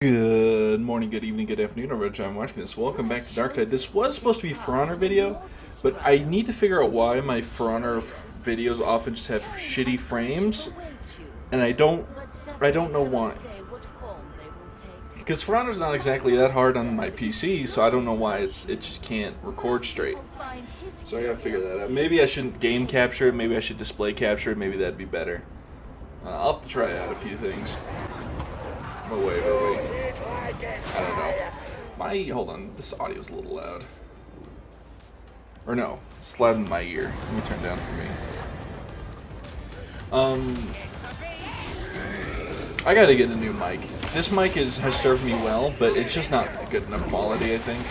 Good morning, good evening, good afternoon, or whatever time I'm watching this. Welcome back to Darktide. This was supposed to be a For Honor video, but I need to figure out why my For Honor videos often just have shitty frames, and I don't know why. Because For Honor's not exactly that hard on my PC, so I don't know why it just can't record straight. So I gotta figure that out. Maybe I shouldn't game capture it, maybe I should display capture it, maybe that'd be better. I'll have to try out a few things. Oh, wait. I don't know. Hold on, this audio's a little loud. Or no, it's loud in my ear. Let me turn down for me. I gotta get a new mic. This mic has served me well, but it's just not good enough quality, I think.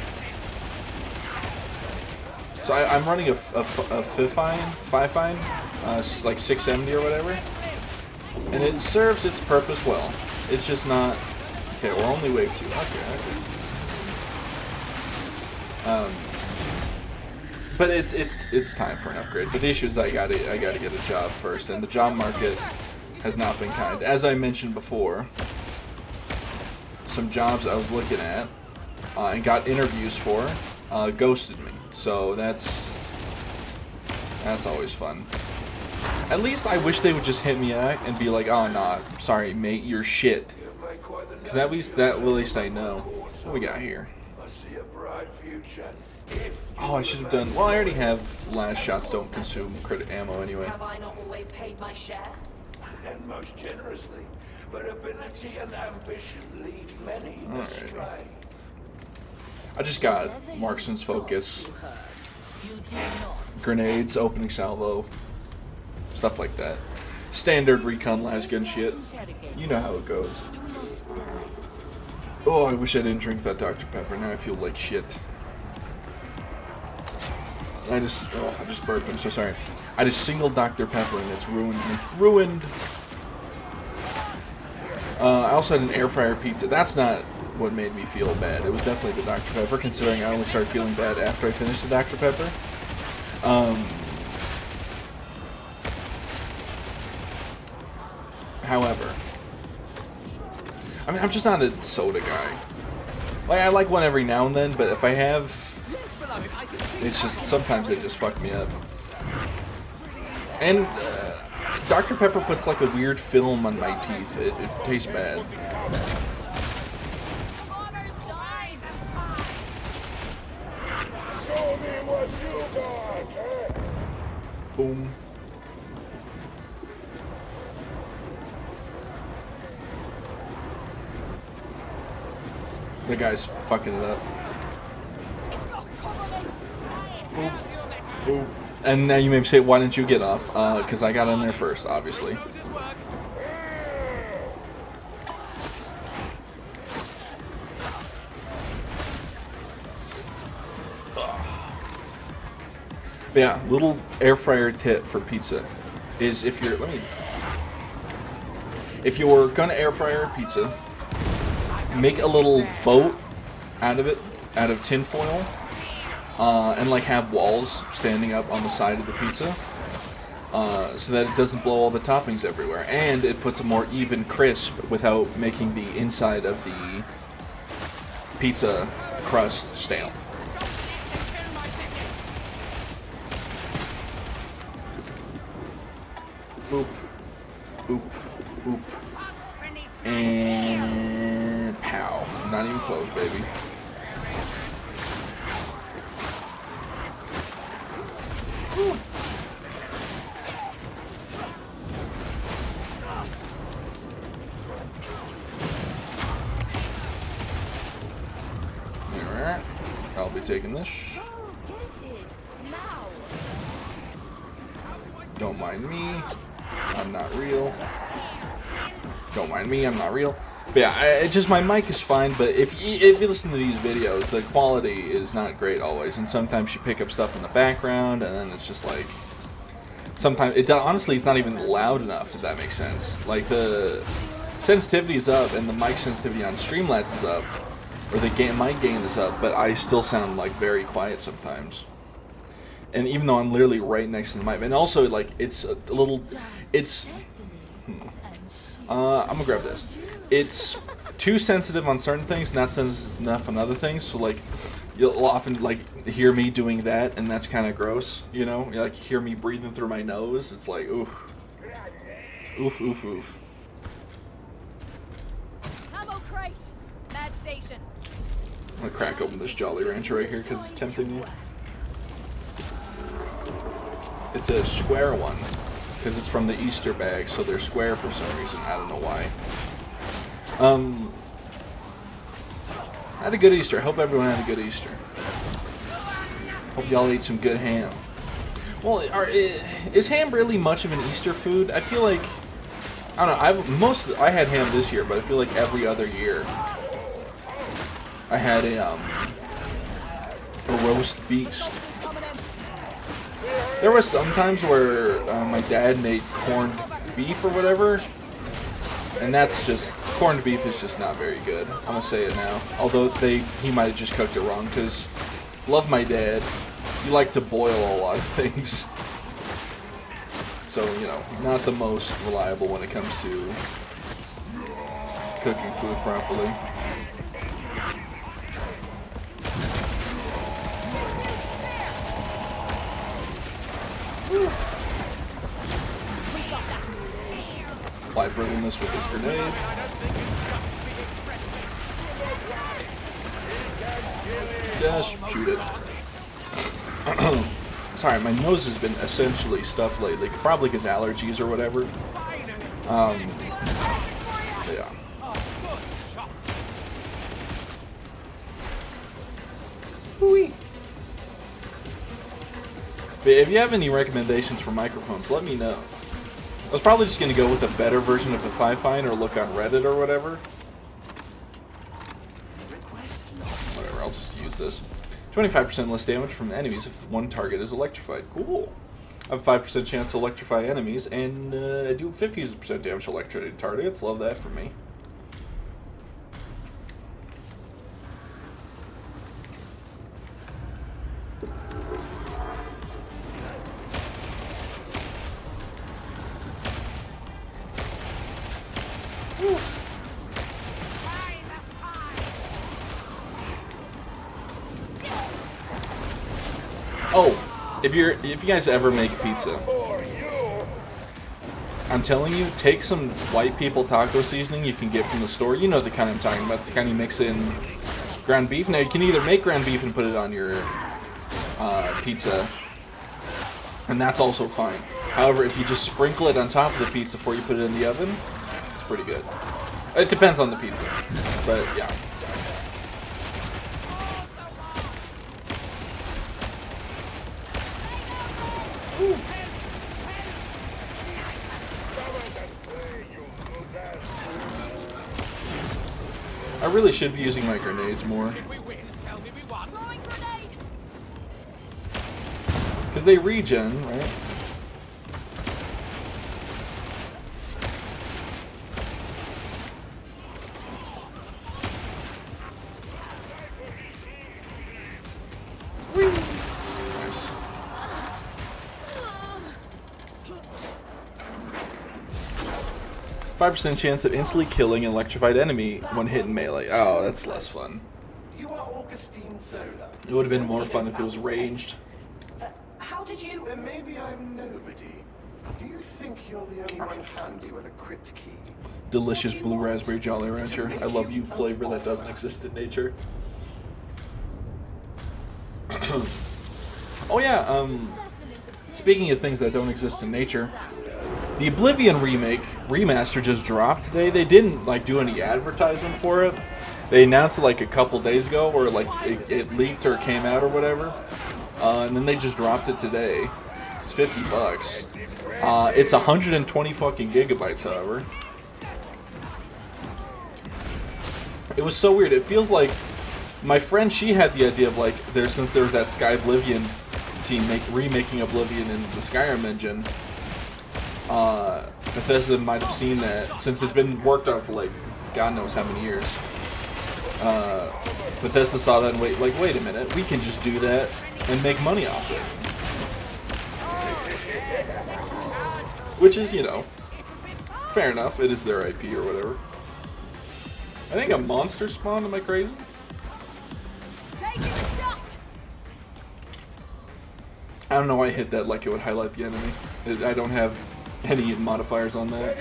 So I'm running a Fifine, like 670 or whatever. And it serves its purpose well. It's just not... Okay, we're only wave 2. Okay. But it's time for an upgrade. But the issue is I gotta get a job first, and the job market has not been kind. As I mentioned before, some jobs I was looking at and got interviews for ghosted me. So that's always fun. At least I wish they would just hit me out and be like, "Oh, nah, sorry, mate, you're shit." Because at least I know. What we got here? Oh, I should have done... Well, I already have last shots don't consume credit ammo anyway. Have I not always paid my share? And most generously, but ability and ambition lead many astray. I just got Marksman's Focus, grenades, opening salvo, stuff like that. Standard recon last gun shit. You know how it goes. Oh, I wish I didn't drink that Dr. Pepper. Now I feel like shit. I just burped. I'm so sorry. I just singled Dr. Pepper and it's ruined me. Ruined. I also had an air fryer pizza. That's not what made me feel bad. It was definitely the Dr. Pepper, considering I only started feeling bad after I finished the Dr. Pepper. However, I mean, I'm just not a soda guy. Like, I like one every now and then, but if I have, it's just, sometimes they just fuck me up. And Dr. Pepper puts like a weird film on my teeth. It tastes bad. Boom. The guy's fucking it up. Boop. Boop. And now you may say, why didn't you get off? Because I got on there first, obviously. But yeah, little air fryer tip for pizza is if you're gonna air fryer pizza, make a little boat out of tin foil, and like have walls standing up on the side of the pizza, so that it doesn't blow all the toppings everywhere, and it puts a more even crisp without making the inside of the pizza crust stale. Boop, boop, boop, and pow. Not even close, baby. Whew. Alright, I'll be taking this. Don't mind me. I'm not real. Don't mind me, I'm not real. But yeah, my mic is fine, but if you listen to these videos, the quality is not great always, and sometimes you pick up stuff in the background, and then it's just like... Sometimes, honestly, it's not even loud enough, if that makes sense. Like, the sensitivity is up, and the mic sensitivity on Streamlabs is up, or the mic gain is up, but I still sound, like, very quiet sometimes. And even though I'm literally right next to the mic, and also, like, it's a little... I'm gonna grab this. It's too sensitive on certain things, not sensitive enough on other things. So like, you'll often like hear me doing that, and that's kind of gross. You know, you like hear me breathing through my nose. It's like oof, oof, oof, oof. Ammo crate. Mad station. I'm gonna crack open this Jolly Rancher right here because it's tempting me. It's a square one because it's from the Easter bag, so they're square for some reason. I don't know why. I had a good Easter. I hope everyone had a good Easter. Hope y'all ate some good ham. Well, is ham really much of an Easter food? I feel like, I don't know. I had ham this year, but I feel like every other year I had a roast beast. There was some times where my dad made corned beef or whatever, and that's just, corned beef is just not very good. I'm gonna say it now. Although he might have just cooked it wrong, because love my dad. You like to boil a lot of things. So, you know, not the most reliable when it comes to cooking food properly. Apply brittleness with this grenade. Just shoot it. Sorry, my nose has been essentially stuffed lately, probably because allergies or whatever. Yeah. Whee. But if you have any recommendations for microphones, let me know. I was probably just going to go with a better version of the 5-Fine or look on Reddit or whatever. Whatever, I'll just use this. 25% less damage from enemies if one target is electrified. Cool. I have a 5% chance to electrify enemies, and I do 50% damage to electrocuted targets. Love that for me. Oh, if you guys ever make pizza, I'm telling you, take some white people taco seasoning you can get from the store. You know the kind I'm talking about, the kind you mix in ground beef. Now you can either make ground beef and put it on your pizza, and that's also fine. However, if you just sprinkle it on top of the pizza before you put it in the oven, it's pretty good. It depends on the pizza, but yeah. I really should be using my grenades more. Because they regen, right? Nice. 5% chance of instantly killing an electrified enemy when hit in melee. Oh, that's less fun. You are Augustine Zola. It would have been more fun if it was ranged. How did you... Then maybe I'm nobody. Do you think you're the only one handy with a crypt key? Delicious blue raspberry Jolly Rancher. I love you flavor that doesn't exist in nature. Oh yeah, speaking of things that don't exist in nature, the Oblivion remaster just dropped today. They didn't like do any advertisement for it. They announced it like a couple days ago, or like it leaked or came out or whatever, and then they just dropped it today. It's $50. It's 120 fucking gigabytes, however. It was so weird. It feels like my friend, she had the idea of like since there was that Sky Oblivion team remaking Oblivion in the Skyrim engine. Bethesda might have seen that since it's been worked on for like God knows how many years. Bethesda saw that and wait a minute, we can just do that and make money off it. Which is, you know, fair enough. It is their IP or whatever. I think a monster spawned. Am I crazy? Taking a shot. I don't know why I hit that like it would highlight the enemy. I don't have any modifiers on that.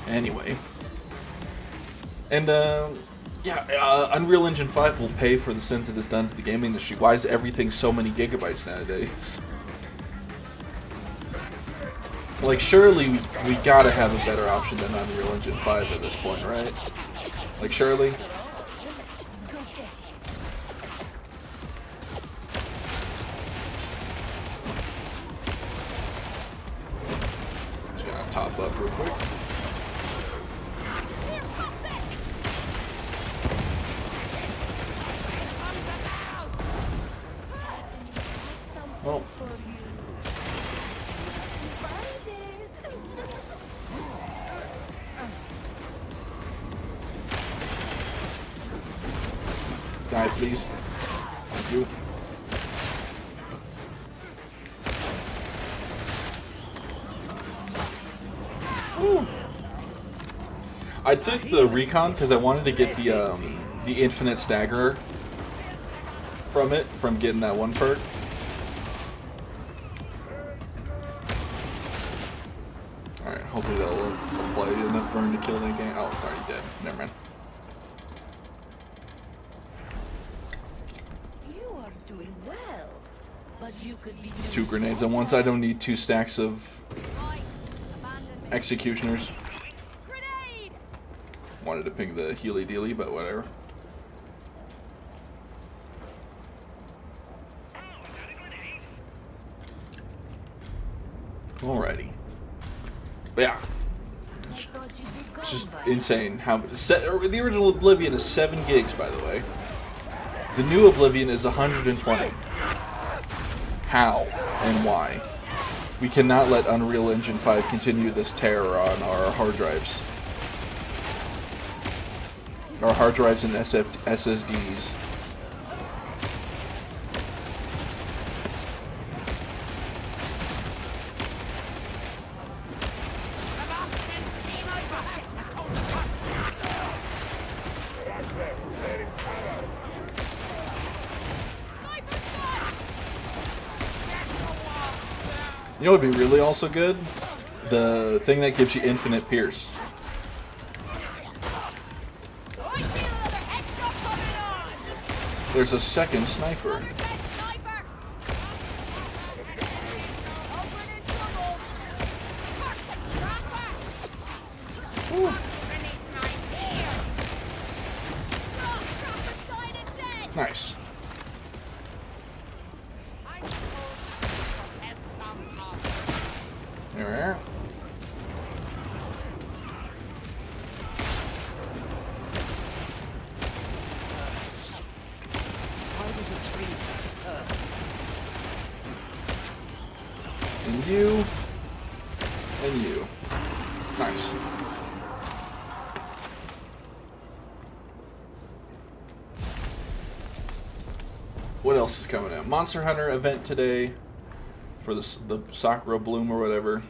Anyway. And, yeah, Unreal Engine 5 will pay for the sins it has done to the gaming industry. Why is everything so many gigabytes nowadays? Like, surely we gotta have a better option than Unreal Engine 5 at this point, right? Like, surely? Just gonna top up real quick. Well. Die, please. Thank you. Whew. I took the recon because I wanted to get the infinite stagger from it, from getting that one perk. Alright, hopefully that'll apply enough burn to kill that game. Oh, it's already dead. Never mind. Two grenades on one side. I don't need 2 stacks of executioners. Wanted to ping the healy dealy, but whatever. Alrighty. But yeah. It's just insane how the original Oblivion is 7 gigs, by the way. The new Oblivion is 120. How and why? We cannot let Unreal Engine 5 continue this terror on our hard drives. Our hard drives and SSDs. You know what would be really also good? The thing that gives you infinite pierce. There's a second sniper. Ooh. Nice. There we are. And you. And you. Nice. What else is coming out? Monster Hunter event today for the Sakura Bloom or whatever.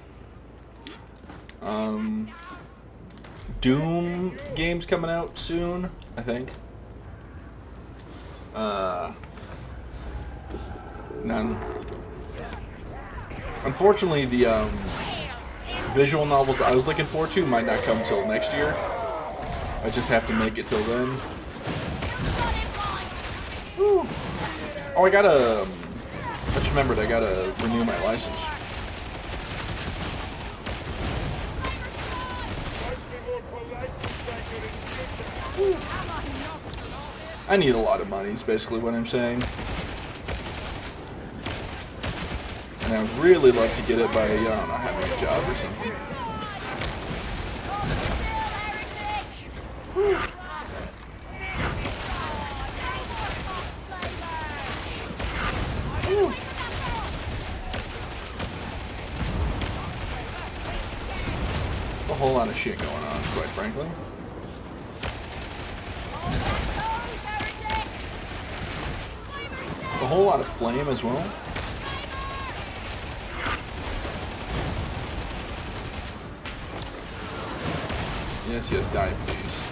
Doom game's coming out soon, I think. None. Unfortunately, the visual novels I was looking forward to might not come till next year. I just have to make it till then. Woo. Oh, I gotta. I just remembered I gotta renew my license. I need a lot of money, is basically what I'm saying. And I would really love to get it by, I don't know, having a job or something. Whew. Whew. A whole lot of shit going on, quite frankly. A whole lot of flame as well. Yes, yes, die, please.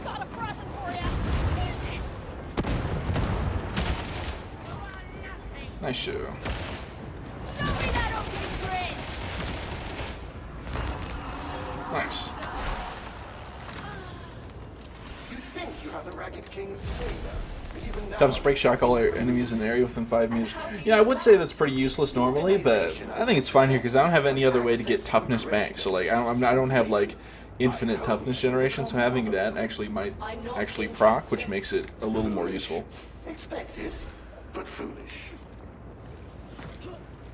Got a present for you. Nice show. Show me that opening grid. Nice. You think you have the Ragged King's favor, but even now... Toughest break shock all enemies in the area within 5 meters. Yeah, I would say that's pretty useless normally, but I think it's fine here because I don't have any other way to get toughness back. So like, I don't have like infinite toughness generation, so having that actually might actually proc, which makes it a little more useful. Expected, but foolish.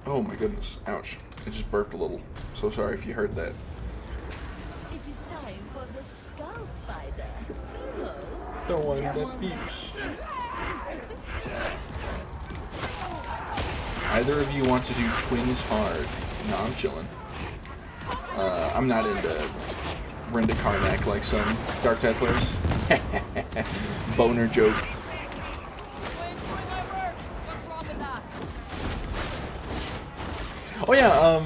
Oh my goodness! Ouch! I just burped a little. So sorry if you heard that. It is time for the skull spider. Hello. The one that beats. Either of you want to do twins hard? No, I'm chilling. I'm not into Brenda Karnak like some Darktide players. Boner joke. What's wrong with that? Oh yeah,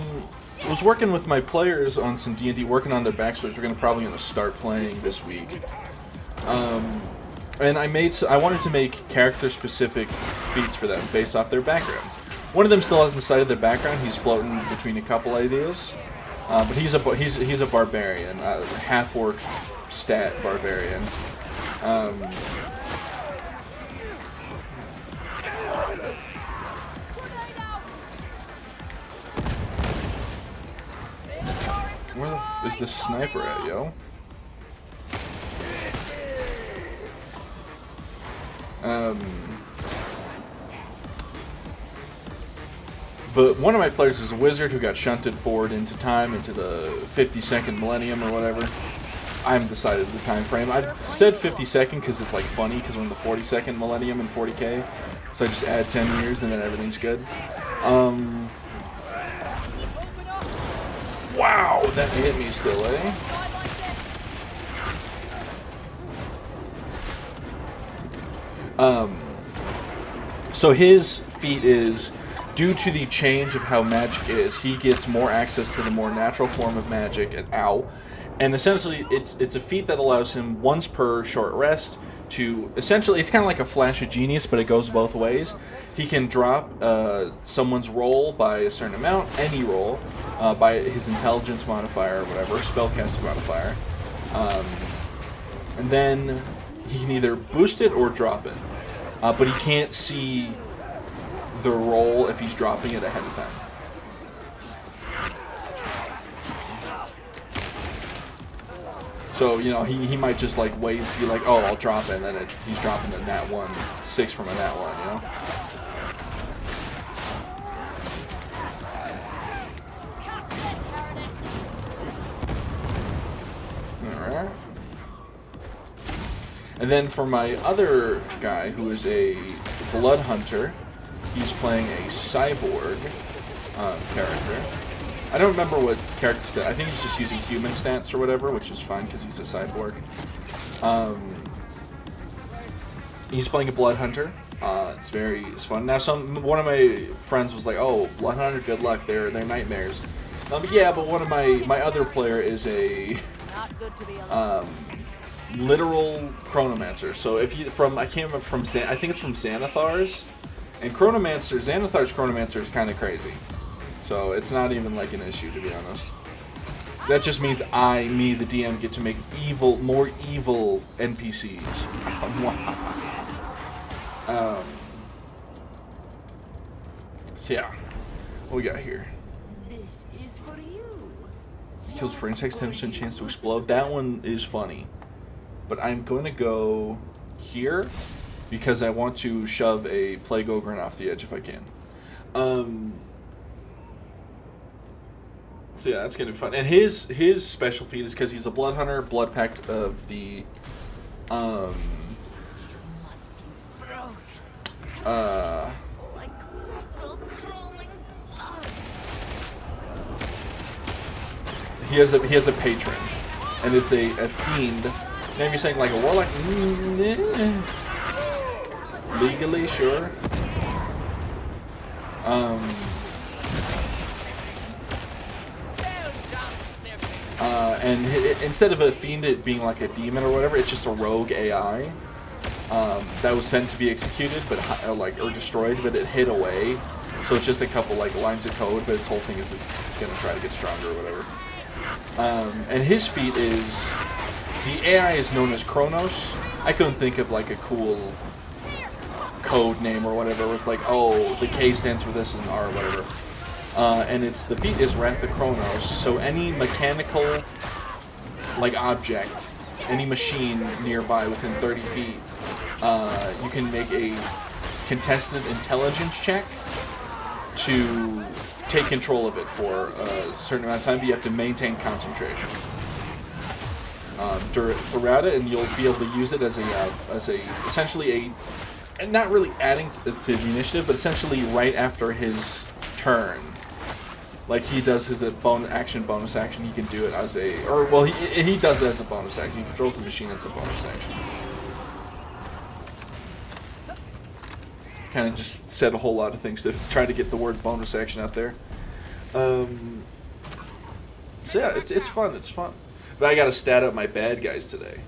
was working with my players on some D&D, working on their backstories. We're probably gonna start playing this week. And I wanted to make character-specific feats for them based off their backgrounds. One of them still hasn't decided their background. He's floating between a couple ideas, but he's a barbarian, half-orc stat barbarian. Where the f is this sniper at, yo? But one of my players is a wizard who got shunted forward into time, into the 52nd millennium or whatever. I haven't decided the time frame. I've said 52nd because it's like funny because we're in the 42nd millennium in 40k. So I just add 10 years and then everything's good. Wow, that hit me still, eh? So his feat is, due to the change of how magic is, he gets more access to the more natural form of magic, and essentially it's a feat that allows him once per short rest to, essentially, it's kind of like a flash of genius, but it goes both ways. He can drop someone's roll by a certain amount, any roll, by his intelligence modifier or whatever, spellcasting modifier, and then he can either boost it or drop it. But he can't see the roll if he's dropping it ahead of time. So, you know, he might just like wait, be like, oh, I'll drop it, and then he's dropping a nat 1, 6 from a nat 1, you know? Alright. And then for my other guy, who is a blood hunter, he's playing a cyborg character. I don't remember what character stat. I think he's just using human stats or whatever, which is fine because he's a cyborg. He's playing a blood hunter. It's fun. Now, one of my friends was like, "Oh, blood hunter, good luck. They're nightmares." Yeah, but one of my other player is a literal chronomancer. So if you I can't remember I think it's from Xanathar's, and Xanathar's chronomancer is kind of crazy. So it's not even like an issue, to be honest. That just means me, the DM, get to make more evil NPCs. So yeah, what we got here? This is for you. Kills for insects, 10% chance to explode. That one is funny. But I'm going to go here because I want to shove a Plague Ogre off the edge if I can. So yeah, that's going to be fun. And his special feat is because he's a blood hunter, blood pact of the... he has a patron, and it's a fiend Now you're saying like a warlock? Legally, sure. And instead of a fiend it being like a demon or whatever, it's just a rogue AI that was sent to be executed, but or destroyed, but it hid away. So it's just a couple like lines of code, but its whole thing is it's gonna try to get stronger or whatever. And his feat is the AI is known as Kronos. I couldn't think of like a cool code name or whatever. Where it's like, oh, the K stands for this and R or whatever. And it's the feat is Wrath of Kronos. So any mechanical like object, any machine nearby within 30 feet, you can make a contested intelligence check to take control of it for a certain amount of time, but you have to maintain concentration throughout it, and you'll be able to use it as a essentially a, and not really adding to the initiative, but essentially right after his turn. Like he does his bonus action, he can do it as a, or well, he does it as a bonus action. He controls the machine as a bonus action. Kind of just said a whole lot of things to try to get the word bonus action out there. So yeah, it's fun. It's fun. But I gotta stat out my bad guys today.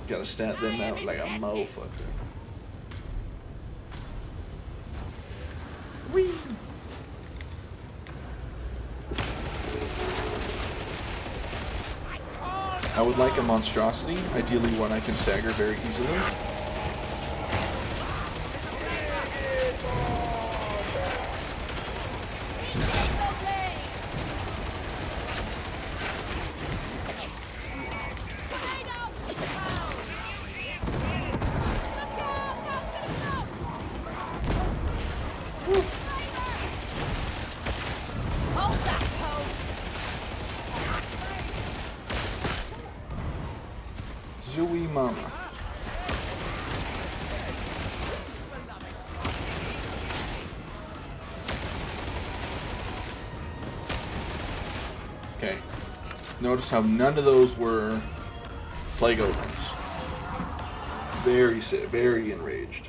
Gotta stat them out like a motherfucker. Whee! I would like a monstrosity, ideally one I can stagger very easily. Zooey mama. Okay. Notice how none of those were plague ogres. Very enraged.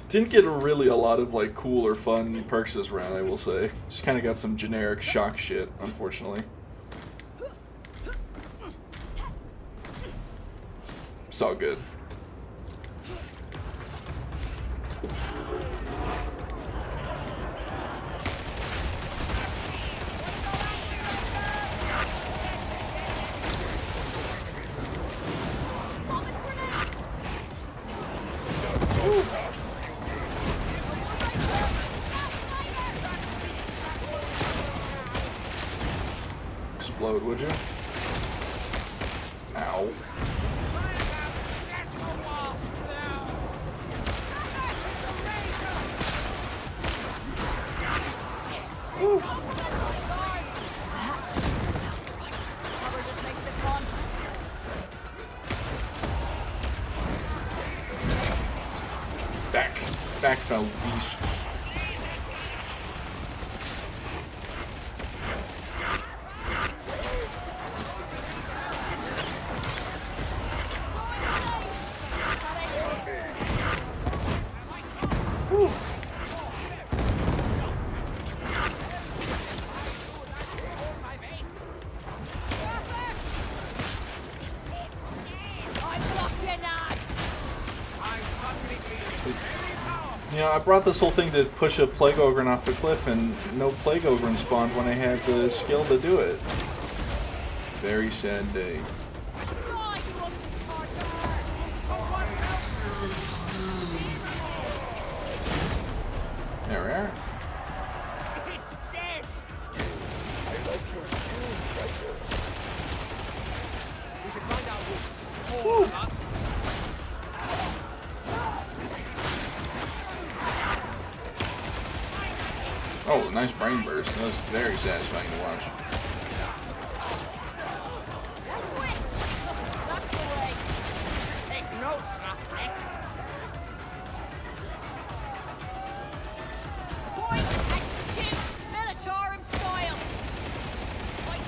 Didn't get really a lot of like cool or fun perks this round, I will say. Just kind of got some generic shock shit, unfortunately. It's all good. Explode, would you? Ow. Woo. Back fell beasts. You know, I brought this whole thing to push a Plague Ogre off the cliff, and no Plague Ogre spawned when I had the skill to do it. Very sad day. There we are. Woo. Oh, nice brain burst. That was very satisfying to watch. Take notes, point and shoot, Militarum style. Like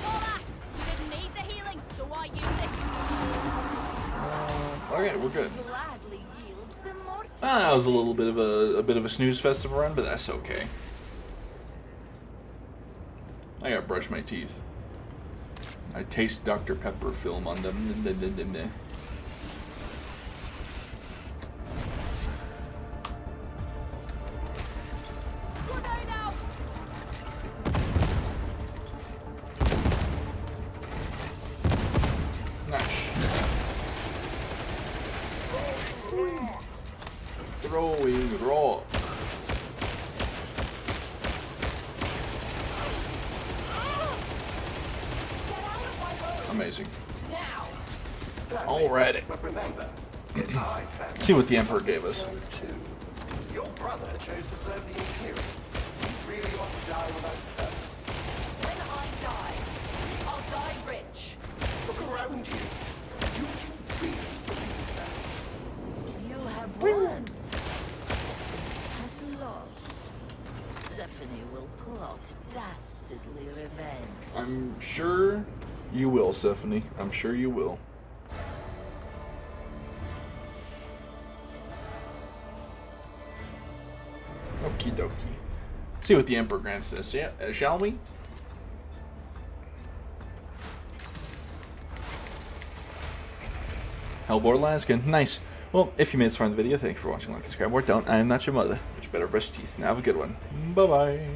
Okay, we're good. Gladly yields the mortis. That was a little bit of a snooze fest of a run, but that's okay. I gotta brush my teeth. I taste Dr. Pepper film on them. Good day now. Nice. Throwing rock. Amazing. Now! Alrighty. But remember, it's I found See what the Emperor gave us. too. Your brother chose to serve the Imperium. You really ought to die without purpose. When I die, I'll die rich. Look around you. Do you really believe that? You have won. Has lost. Stephanie will plot dastardly revenge. I'm sure you will, Stephanie. I'm sure you will. Okie dokie. See what the Emperor grants us, yeah, shall we? Hellbore Laskin. Nice. Well, if you made this far in the video, thank you for watching. Like, subscribe, or don't. I am not your mother, but you better brush your teeth. Now have a good one. Bye-bye.